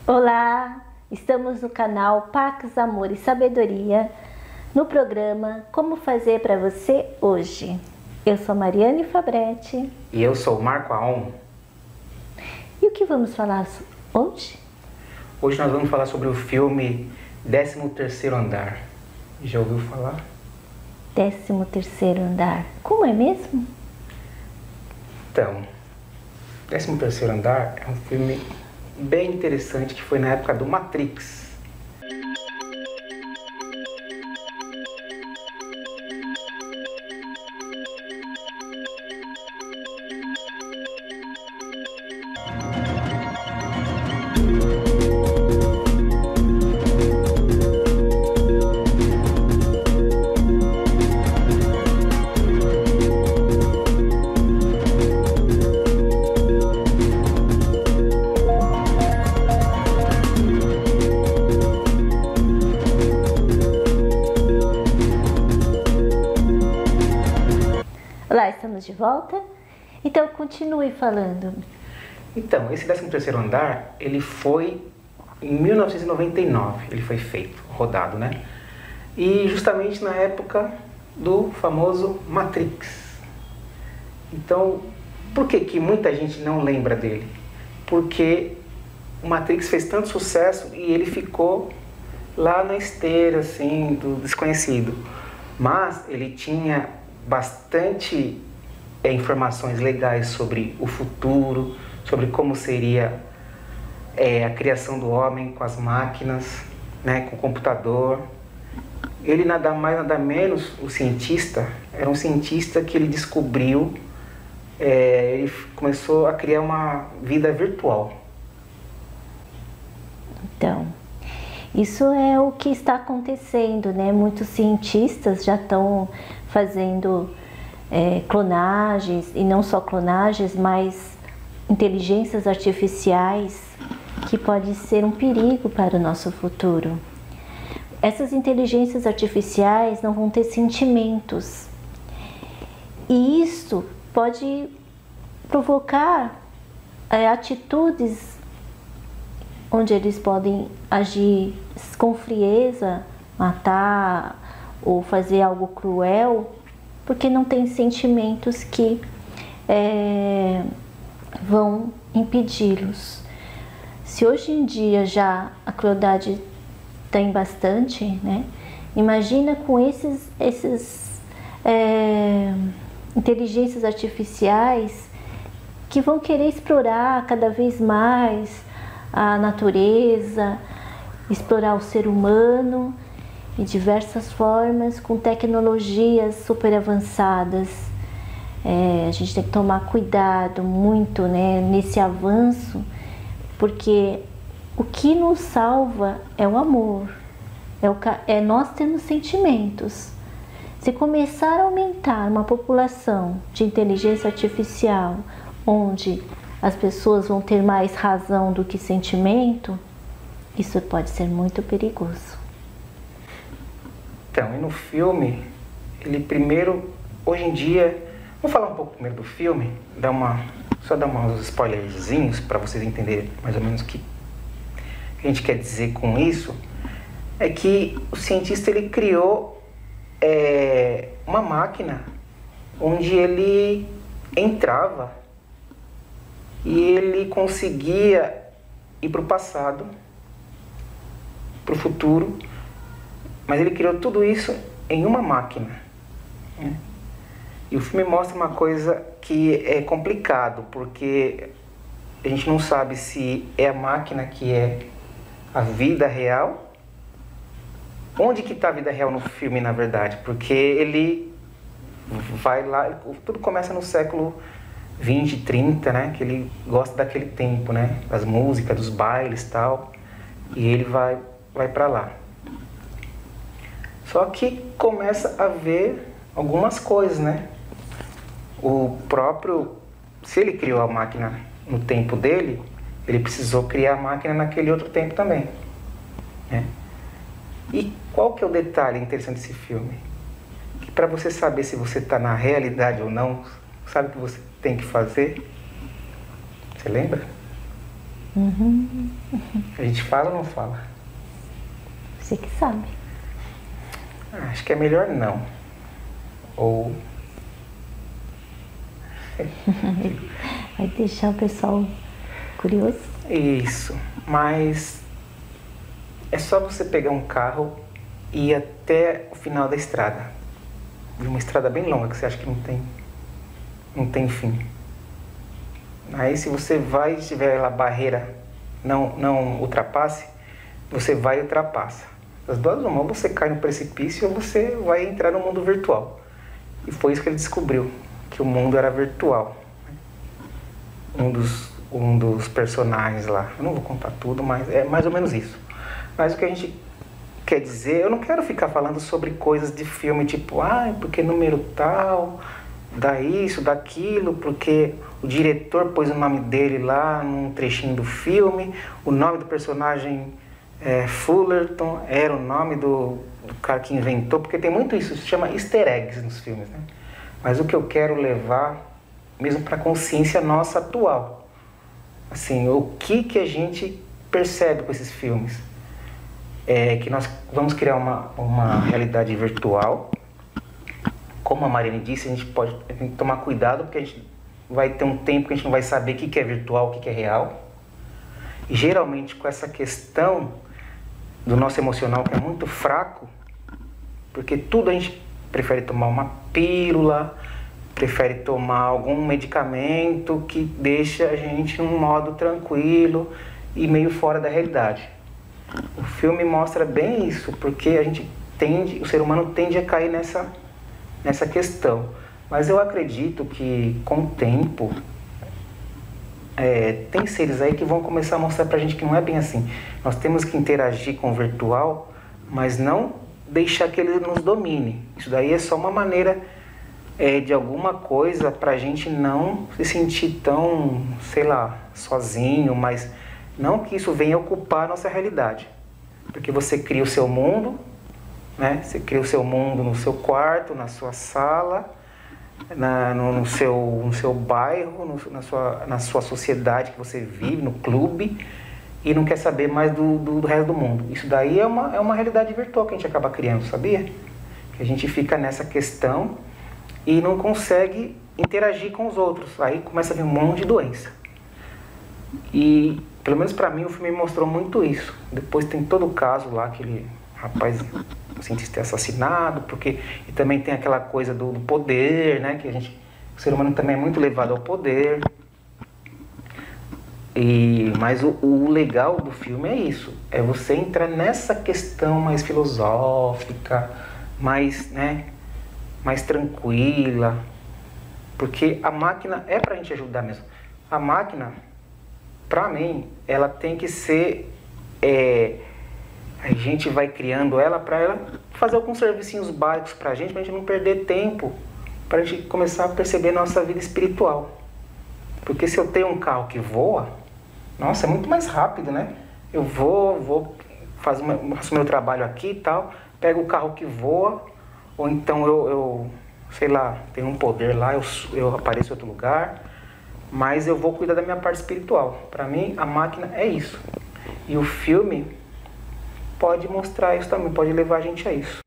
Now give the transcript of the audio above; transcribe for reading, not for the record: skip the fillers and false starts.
Olá, estamos no canal Pax, Amor e Sabedoria, no programa Como Fazer para Você Hoje. Eu sou Mariane Fabretti. E eu sou o Marco Aon. E o que vamos falar hoje? Hoje nós vamos falar sobre o filme 13º Andar. Já ouviu falar? 13º Andar. Como é mesmo? Então, 13º Andar é um filme bem interessante que foi na época do Matrix. Olá, estamos de volta? Então continue falando. Então, esse 13º Andar, ele foi em 1999, ele foi feito, rodado, né? E justamente na época do famoso Matrix. Então, por que muita gente não lembra dele? Porque o Matrix fez tanto sucesso e ele ficou lá na esteira, assim, do desconhecido. Mas ele tinha bastante informações legais sobre o futuro, sobre como seria a criação do homem com as máquinas, né, com o computador. Ele nada mais, nada menos, o cientista, era um cientista que ele descobriu, ele começou a criar uma vida virtual. Então, isso é o que está acontecendo, né? Muitos cientistas já estão fazendo clonagens, e não só clonagens, mas inteligências artificiais que pode ser um perigo para o nosso futuro. Essas inteligências artificiais não vão ter sentimentos e isso pode provocar atitudes onde eles podem agir com frieza, matar ou fazer algo cruel, porque não tem sentimentos que vão impedi-los. Se hoje em dia já a crueldade tem bastante, né? Imagina com esses inteligências artificiais que vão querer explorar cada vez mais a natureza, explorar o ser humano de diversas formas, com tecnologias super avançadas. A gente tem que tomar cuidado muito, né, nesse avanço, porque o que nos salva é o amor, nós temos sentimentos. Se começar a aumentar uma população de inteligência artificial, onde as pessoas vão ter mais razão do que sentimento, isso pode ser muito perigoso. Então, e no filme, ele primeiro, hoje em dia, vamos falar um pouco primeiro do filme, só dar uns spoilerzinhos para vocês entenderem mais ou menos o que a gente quer dizer com isso. É que o cientista ele criou uma máquina onde ele entrava e ele conseguia ir para o passado, para o futuro, mas ele criou tudo isso em uma máquina, né? E o filme mostra uma coisa que é complicado, porque a gente não sabe se é a máquina que é a vida real. Onde que está a vida real no filme, na verdade? Porque ele vai lá, tudo começa no século 20, 30, né? Que ele gosta daquele tempo, né? Das músicas, dos bailes e tal. E ele vai para lá. Só que começa a ver algumas coisas, né? Se ele criou a máquina no tempo dele, ele precisou criar a máquina naquele outro tempo também, né? E qual que é o detalhe interessante desse filme? Que para você saber se você está na realidade ou não, sabe o que você tem que fazer? Você lembra? Uhum. A gente fala ou não fala? Você que sabe. Acho que é melhor não. Ou... Vai deixar o pessoal curioso? Isso, mas é só você pegar um carro e ir até o final da estrada. De uma estrada bem longa que você acha que não tem fim. Aí se você vai e tiver lá barreira, não ultrapasse, você vai e ultrapassa. Das duas uma, ou você cai no precipício ou você vai entrar no mundo virtual. E foi isso que ele descobriu, que o mundo era virtual. Um dos personagens lá, eu não vou contar tudo, mas é mais ou menos isso. Mas o que a gente quer dizer, eu não quero ficar falando sobre coisas de filme, tipo, porque número tal, dá isso, daquilo, porque o diretor pôs o nome dele lá num trechinho do filme, o nome do personagem Fullerton era o nome do cara que inventou, porque tem muito isso, se chama easter eggs nos filmes, né? Mas o que eu quero levar mesmo para a consciência nossa atual, assim, o que a gente percebe com esses filmes, é que nós vamos criar uma realidade virtual. Como a Mariane disse, a gente tem que tomar cuidado, porque a gente vai ter um tempo que a gente não vai saber o que é virtual, o que é real. E geralmente com essa questão do nosso emocional, que é muito fraco, porque tudo a gente prefere tomar uma pílula, prefere tomar algum medicamento que deixa a gente num modo tranquilo e meio fora da realidade. O filme mostra bem isso, porque o ser humano tende a cair nessa questão. Mas eu acredito que com o tempo tem seres aí que vão começar a mostrar pra gente que não é bem assim. Nós temos que interagir com o virtual, mas não deixar que ele nos domine. Isso daí é só uma maneira de alguma coisa pra gente não se sentir tão, sei lá, sozinho, mas não que isso venha ocupar a nossa realidade. Porque você cria o seu mundo, né? Você cria o seu mundo no seu quarto, na sua sala, no seu bairro, na sua sociedade que você vive, no clube, e não quer saber mais do resto do mundo. Isso daí é uma realidade virtual que a gente acaba criando, sabia? Que a gente fica nessa questão e não consegue interagir com os outros. Aí começa a vir um monte de doença. E, pelo menos pra mim, o filme mostrou muito isso. Depois tem todo o caso lá, aquele rapaz, o cientista é assassinado, e também tem aquela coisa do poder, né? Que o ser humano também é muito levado ao poder. Mas o legal do filme é isso, é você entrar nessa questão mais filosófica, mais tranquila, porque a máquina é pra gente ajudar mesmo. A máquina, pra mim, ela tem que ser... a gente vai criando ela para ela fazer alguns servicinhos básicos pra gente não perder tempo, pra gente começar a perceber nossa vida espiritual. Porque se eu tenho um carro que voa, nossa, é muito mais rápido, né? Eu vou faço meu trabalho aqui e tal, pego o carro que voa, ou então eu sei lá, tenho um poder lá, eu apareço em outro lugar, mas eu vou cuidar da minha parte espiritual. Pra mim, a máquina é isso. E o filme pode mostrar isso também, pode levar a gente a isso.